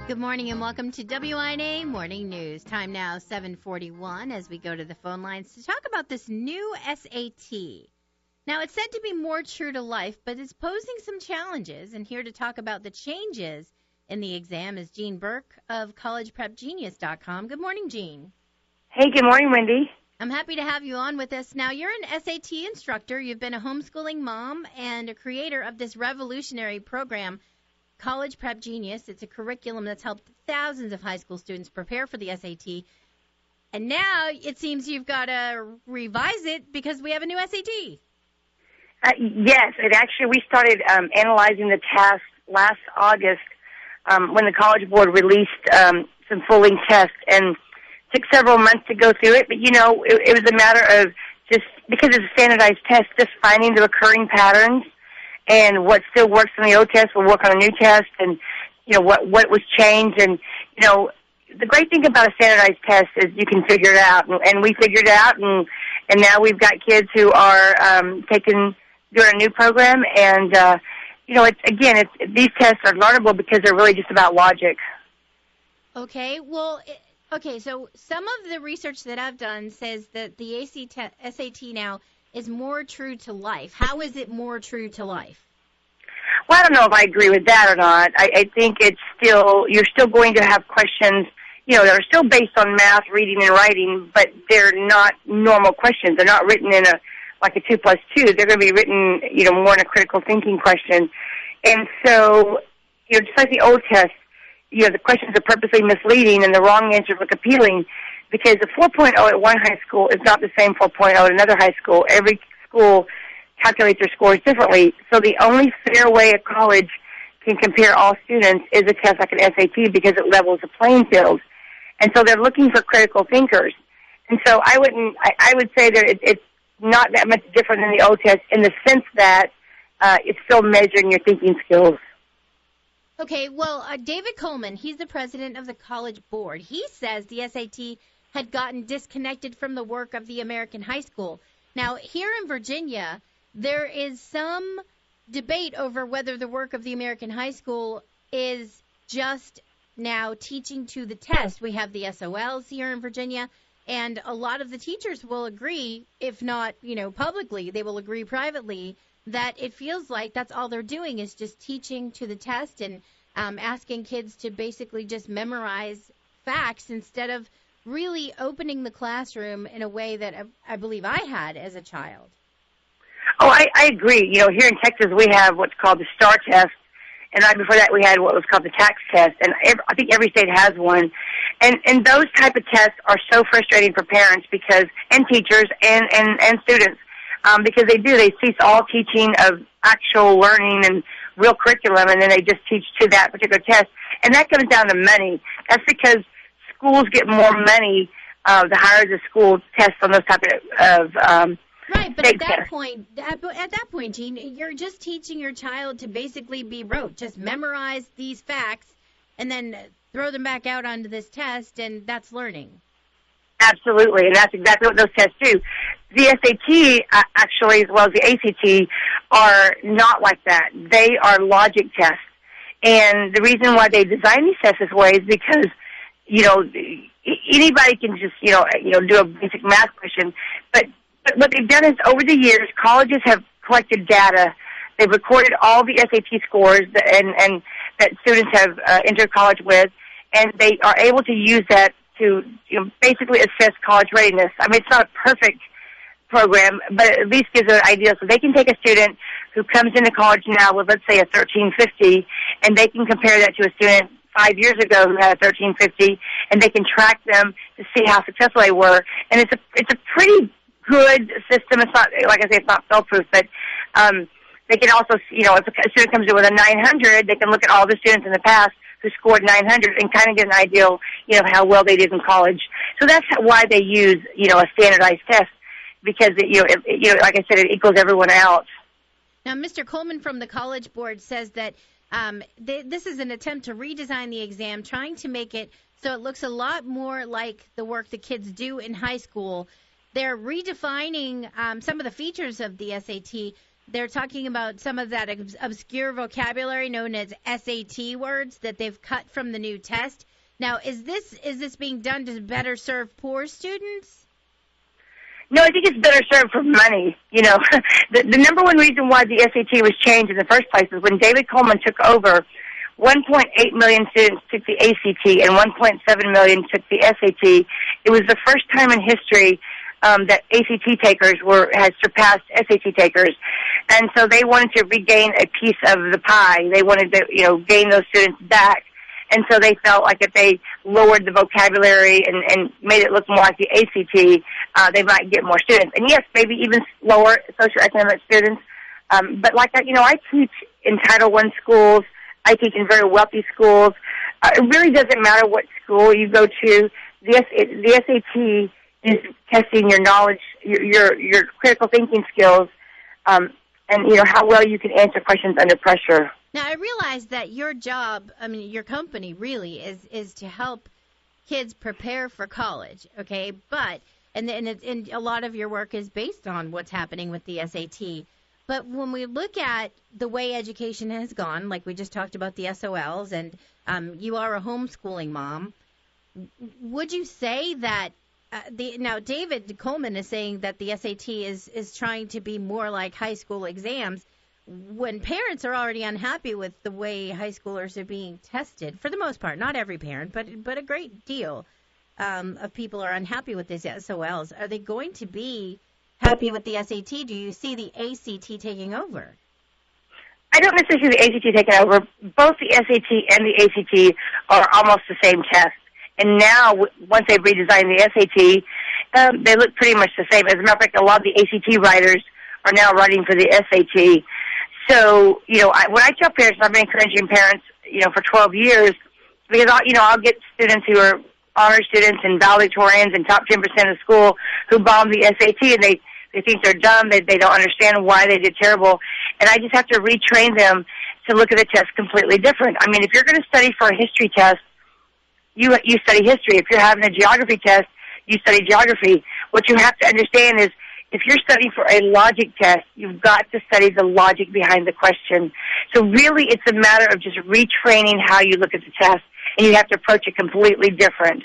Good morning and welcome to WINA Morning News. Time now 7:41 as we go to the phone lines to talk about this new SAT. Now, it's said to be more true to life, but it's posing some challenges. And here to talk about the changes in the exam is Jean Burk of collegeprepgenius.com. Good morning, Jean. Hey, good morning, Wendy. I'm happy to have you on with us. Now, you're an SAT instructor. You've been a homeschooling mom and a creator of this revolutionary program, College Prep Genius. It's a curriculum that's helped thousands of high school students prepare for the SAT. And now it seems you've got to revise it because we have a new SAT. Yes, we started analyzing the test last August when the College Board released some full-length tests, and took several months to go through it. But, it was a matter of just, because it's a standardized test, just finding the recurring patterns. And what still works on the old test will work on a new test, and, what was changed. And, the great thing about a standardized test is you can figure it out. And we figured it out, and now we've got kids who are doing a new program. And, these tests are learnable because they're really just about logic. Okay, well, so some of the research that I've done says that the SAT now is more true to life. How is it more true to life? Well, I don't know if I agree with that or not. I think you're still going to have questions, that are still based on math, reading, and writing, but they're not normal questions. They're not written in a 2 plus 2. They're going to be written, more in a critical thinking question. And so, just like the old test, the questions are purposely misleading and the wrong answers look appealing, because the 4.0 at one high school is not the same 4.0 at another high school. Every school calculates their scores differently. So the only fair way a college can compare all students is a test like an SAT, because it levels the playing field. And so they're looking for critical thinkers. And so I would say that it's not that much different than the old test in the sense that it's still measuring your thinking skills. Okay, well, David Coleman, he's the president of the College Board. He says the SAT had gotten disconnected from the work of the American high school. Now, here in Virginia, there is some debate over whether the work of the American high school is just now teaching to the test. We have the SOLs here in Virginia, and a lot of the teachers will agree, if not, publicly, they will agree privately, that it feels like that's all they're doing is just teaching to the test and asking kids to basically just memorize facts instead of really opening the classroom in a way that I believe I had as a child. Oh, I agree. Here in Texas we have what's called the STAR test, and right before that we had what was called the TAX test, and I think every state has one. And those type of tests are so frustrating for parents and teachers and students. Because they cease all teaching of actual learning and real curriculum, and then they just teach to that particular test. And that comes down to money. That's because schools get more money the higher the school tests on those type of right, but at that point, Jean, you're just teaching your child to basically be rote, just memorize these facts, and then throw them back out onto this test, and that's learning. Absolutely, and that's exactly what those tests do. The SAT, actually, as well as the ACT, are not like that. They are logic tests. And the reason why they design these tests this way is because, anybody can just, do a basic math question. But what they've done is, over the years, colleges have collected data. They've recorded all the SAT scores and that students have entered college with, and they are able to use that to basically assess college readiness. I mean, it's not a perfect program, but it at least gives an idea. So they can take a student who comes into college now with, let's say, a 1350, and they can compare that to a student 5 years ago who had a 1350, and they can track them to see how successful they were. And it's a pretty good system. It's not, like I say, it's not fail-proof, but they can also, if a student comes in with a 900, they can look at all the students in the past who scored 900 and kind of get an idea, how well they did in college. So that's why they use, a standardized test, because like I said, it equals everyone else. Now, Mr. Coleman from the College Board says that this is an attempt to redesign the exam, trying to make it so it looks a lot more like the work the kids do in high school. They're redefining some of the features of the SAT, they're talking about some of that obscure vocabulary known as SAT words that they've cut from the new test. Now, is this being done to better serve poor students? No, I think it's better served for money. You know, the number one reason why the SAT was changed in the first place is when David Coleman took over, 1.8 million students took the ACT and 1.7 million took the SAT. It was the first time in history that ACT takers had surpassed SAT takers, and so they wanted to regain a piece of the pie. They wanted to, gain those students back, and so they felt like if they lowered the vocabulary and made it look more like the ACT, they might get more students. And yes, maybe even lower socioeconomic students. But like that, I teach in Title I schools. I teach in very wealthy schools. It really doesn't matter what school you go to. The SAT is testing your knowledge, your critical thinking skills, and how well you can answer questions under pressure. Now, I realize that your job, your company really is to help kids prepare for college, okay? But and a lot of your work is based on what's happening with the SAT. But when we look at the way education has gone, like we just talked about the SOLs, and you are a homeschooling mom, would you say that now David Coleman is saying that the SAT is trying to be more like high school exams, when parents are already unhappy with the way high schoolers are being tested, for the most part, not every parent, but a great deal of people are unhappy with these SOLs. Are they going to be happy with the SAT? Do you see the ACT taking over? I don't necessarily see the ACT taking over. Both the SAT and the ACT are almost the same test. And now, once they've redesigned the SAT, they look pretty much the same. As a matter of fact, a lot of the ACT writers are now writing for the SAT. So, when I tell parents, I've been encouraging parents, for 12 years, because I'll get students who are honor students and valedictorians and top 10% of school who bomb the SAT, and they think they're dumb. They don't understand why they did terrible. And I just have to retrain them to look at the test completely different. If you're going to study for a history test, you study history. If you're having a geography test, you study geography. What you have to understand is, if you're studying for a logic test, you've got to study the logic behind the question. So really, it's a matter of just retraining how you look at the test, and you have to approach it completely different.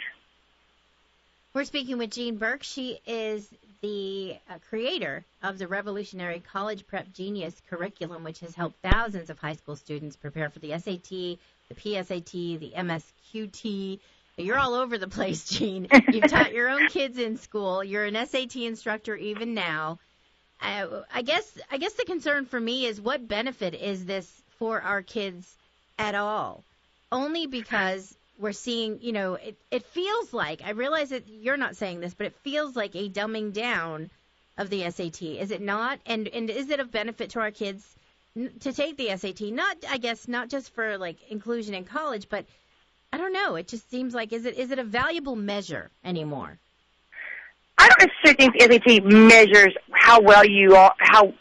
We're speaking with Jean Burk. She is the creator of the revolutionary College Prep Genius curriculum, which has helped thousands of high school students prepare for the SAT, the PSAT, the MSQT. You're all over the place, Jean. You've taught your own kids in school. You're an SAT instructor even now. I guess the concern for me is, what benefit is this for our kids at all? Only because we're seeing, it feels like, I realize that you're not saying this, but it feels like a dumbing down of the SAT. Is it not? And is it of benefit to our kids to take the SAT? Not just for like inclusion in college, but I don't know. It just seems like, is it a valuable measure anymore? I don't necessarily think the SAT measures how well you are, how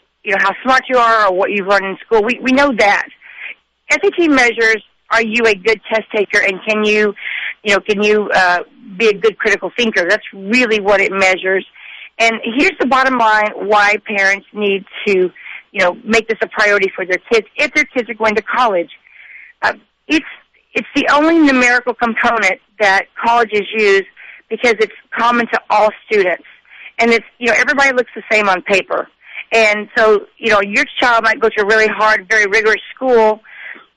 smart you are, or what you've learned in school. We know that. SAT measures, are you a good test taker, and can you be a good critical thinker? That's really what it measures. And here's the bottom line: why parents need to, make this a priority for their kids if their kids are going to college. It's the only numerical component that colleges use because it's common to all students. And it's, everybody looks the same on paper. And so, your child might go to a really hard, very rigorous school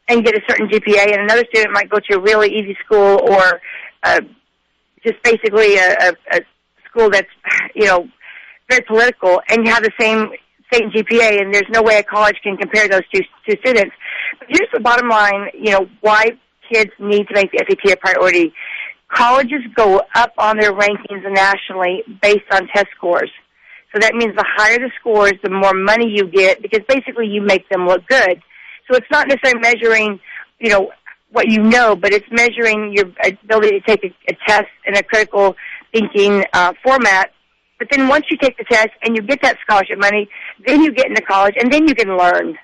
and get a certain GPA, and another student might go to a really easy school, or just basically a school that's, very political, and you have the same GPA, and there's no way a college can compare those two students. But here's the bottom line, why kids need to make the SAT a priority. Colleges go up on their rankings nationally based on test scores. So that means the higher the scores, the more money you get, because basically you make them look good. So it's not necessarily measuring, what you know, but it's measuring your ability to take a test in a critical thinking format. But then once you take the test and you get that scholarship money, then you get into college, and then you can learn.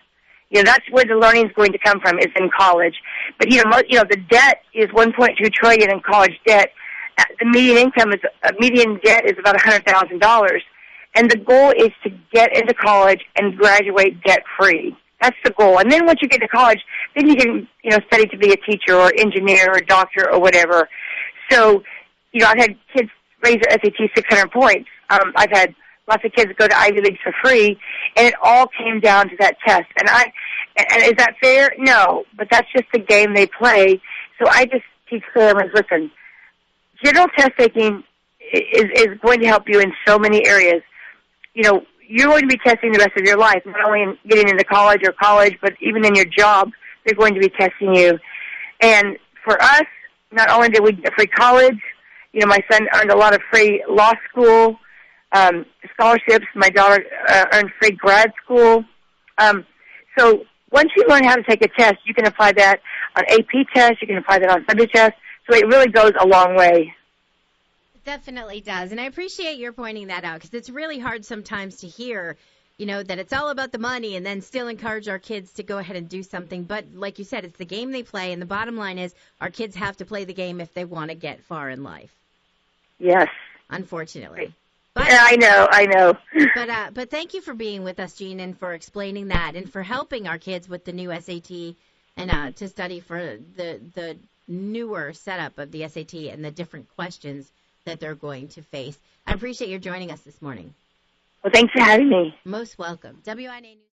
That's where the learning is going to come from, is in college. But, the debt is $1.2 trillion in college debt. The median debt is about $100,000. And the goal is to get into college and graduate debt-free. That's the goal. And then once you get to college, then you can, study to be a teacher or engineer or doctor or whatever. So, I've had kids raise their SAT 600 points. I've had lots of kids go to Ivy Leagues for free, and it all came down to that test. And is that fair? No, but that's just the game they play. So I just teach families, listen, general test taking is going to help you in so many areas. You're going to be testing the rest of your life, not only in getting into college, but even in your job, they're going to be testing you. And for us, not only did we get free college, my son earned a lot of free law school scholarships. My daughter earned free grad school. So once you learn how to take a test, you can apply that on AP tests. You can apply that on subject tests. So it really goes a long way. Definitely does. And I appreciate your pointing that out because it's really hard sometimes to hear, that it's all about the money and then still encourage our kids to go ahead and do something. But like you said, it's the game they play. And the bottom line is our kids have to play the game if they want to get far in life. Yes. Unfortunately. But, yeah, I know. But thank you for being with us, Jean, and for explaining that and for helping our kids with the new SAT and to study for the newer setup of the SAT and the different questions that they're going to face. I appreciate your joining us this morning. Well, thanks for having me. Most welcome. WINA News.